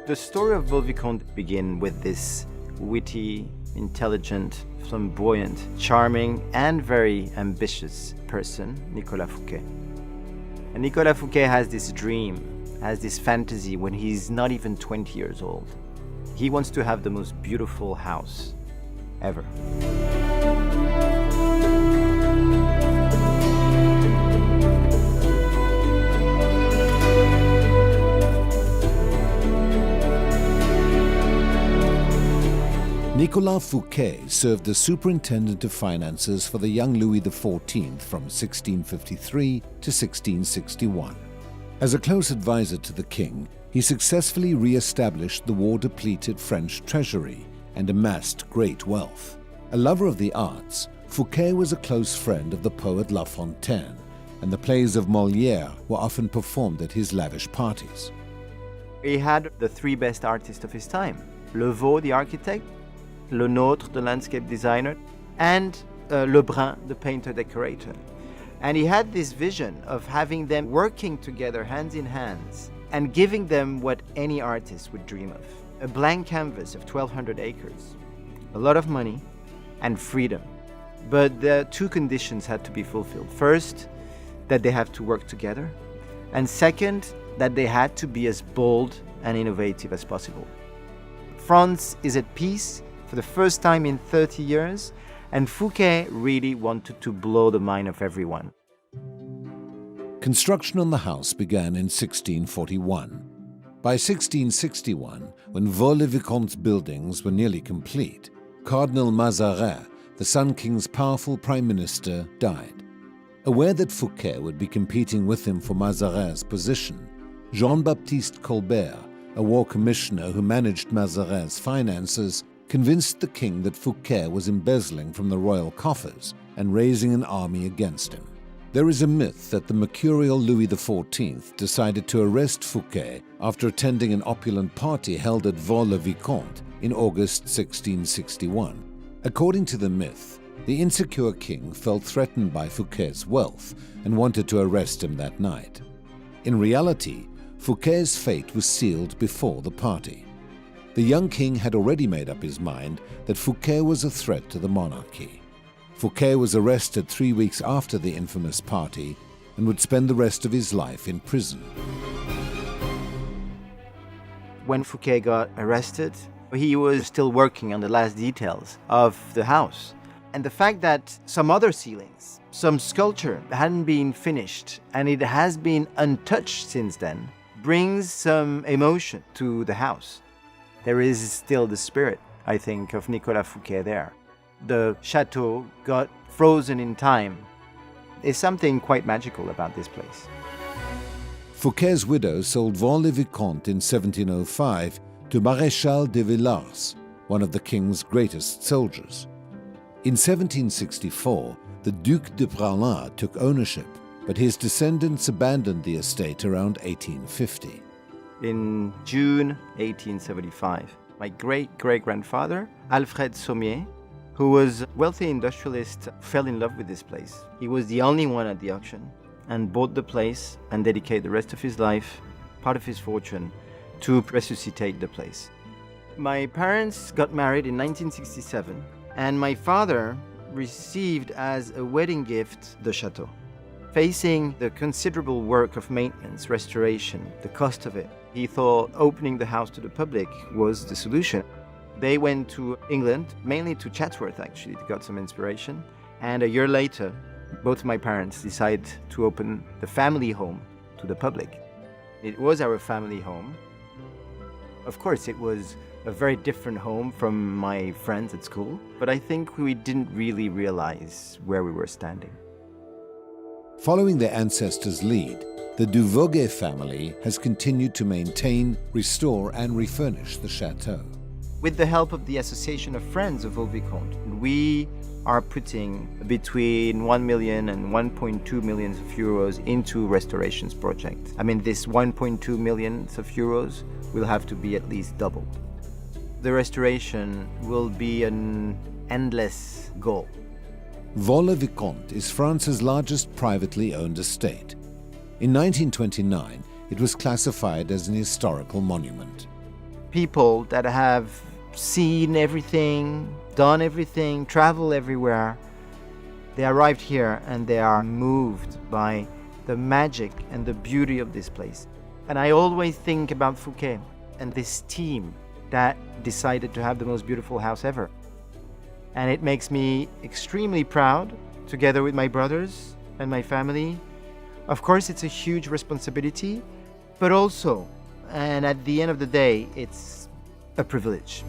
The story of Vicomte begins with this witty, intelligent, flamboyant, charming, and very ambitious person, Nicolas Fouquete. And Nicolas Fouquete has this dream, has this fantasy when he's not even 20 years old. He wants to have the most beautiful house ever. Nicolas Fouquet served as superintendent of finances for the young Louis XIV from 1653 to 1661. As a close advisor to the king, he successfully re-established the war-depleted French treasury and amassed great wealth. A lover of the arts, Fouquet was a close friend of the poet La Fontaine, and the plays of Molière were often performed at his lavish parties. He had the three best artists of his time: Le Vaux, the architect, Le Nôtre, the landscape designer, and Lebrun, the painter-decorator. And he had this vision of having them working together hand in hand and giving them what any artist would dream of: a blank canvas of 1,200 acres, a lot of money, and freedom. But the two conditions had to be fulfilled. First, that they have to work together, and second, that they had to be as bold and innovative as possible. France is at peace for the first time in 30 years, and Fouquet really wanted to blow the mind of everyone. Construction on the house began in 1641. By 1661, when Vaux-le-Vicomte's buildings were nearly complete, Cardinal Mazarin, the Sun King's powerful prime minister, died. Aware that Fouquet would be competing with him for Mazarin's position, Jean-Baptiste Colbert, a war commissioner who managed Mazarin's finances, convinced the king that Fouquet was embezzling from the royal coffers and raising an army against him. There is a myth that the mercurial Louis XIV decided to arrest Fouquet after attending an opulent party held at Vaux-le-Vicomte in August 1661. According to the myth, the insecure king felt threatened by Fouquet's wealth and wanted to arrest him that night. In reality, Fouquet's fate was sealed before the party. The young king had already made up his mind that Fouquet was a threat to the monarchy. Fouquet was arrested 3 weeks after the infamous party and would spend the rest of his life in prison. When Fouquet got arrested, he was still working on the last details of the house. And the fact that some other ceilings, some sculpture hadn't been finished and it has been untouched since then, brings some emotion to the house. There is still the spirit, I think, of Nicolas Fouquet there. The chateau got frozen in time. There's something quite magical about this place. Fouquet's widow sold Vaux-le-Vicomte in 1705 to Maréchal de Villars, one of the king's greatest soldiers. In 1764, the Duc de Praslin took ownership, but his descendants abandoned the estate around 1850. In June 1875, my great-great-grandfather, Alfred Sommier, who was a wealthy industrialist, fell in love with this place. He was the only one at the auction and bought the place and dedicated the rest of his life, part of his fortune, to resuscitate the place. My parents got married in 1967, and my father received as a wedding gift the chateau. Facing the considerable work of maintenance, restoration, the cost of it, he thought opening the house to the public was the solution. They went to England, mainly to Chatsworth actually, to get some inspiration. And a year later, both my parents decided to open the family home to the public. It was our family home. Of course, it was a very different home from my friends at school, but I think we didn't really realize where we were standing. Following their ancestors' lead, the Duvauguet family has continued to maintain, restore, and refurnish the chateau. With the help of the Association of Friends of Vaux-Vicomte, we are putting between 1 million and 1.2 million of euros into restorations projects. I mean, this 1.2 million of euros will have to be at least doubled. The restoration will be an endless goal. Vaux-le-Vicomte is France's largest privately owned estate. In 1929, it was classified as an historical monument. People that have seen everything, done everything, traveled everywhere, they arrived here and they are moved by the magic and the beauty of this place. And I always think about Fouquet and this team that decided to have the most beautiful house ever. And it makes me extremely proud, together with my brothers and my family. Of course, it's a huge responsibility, but also, and at the end of the day, it's a privilege.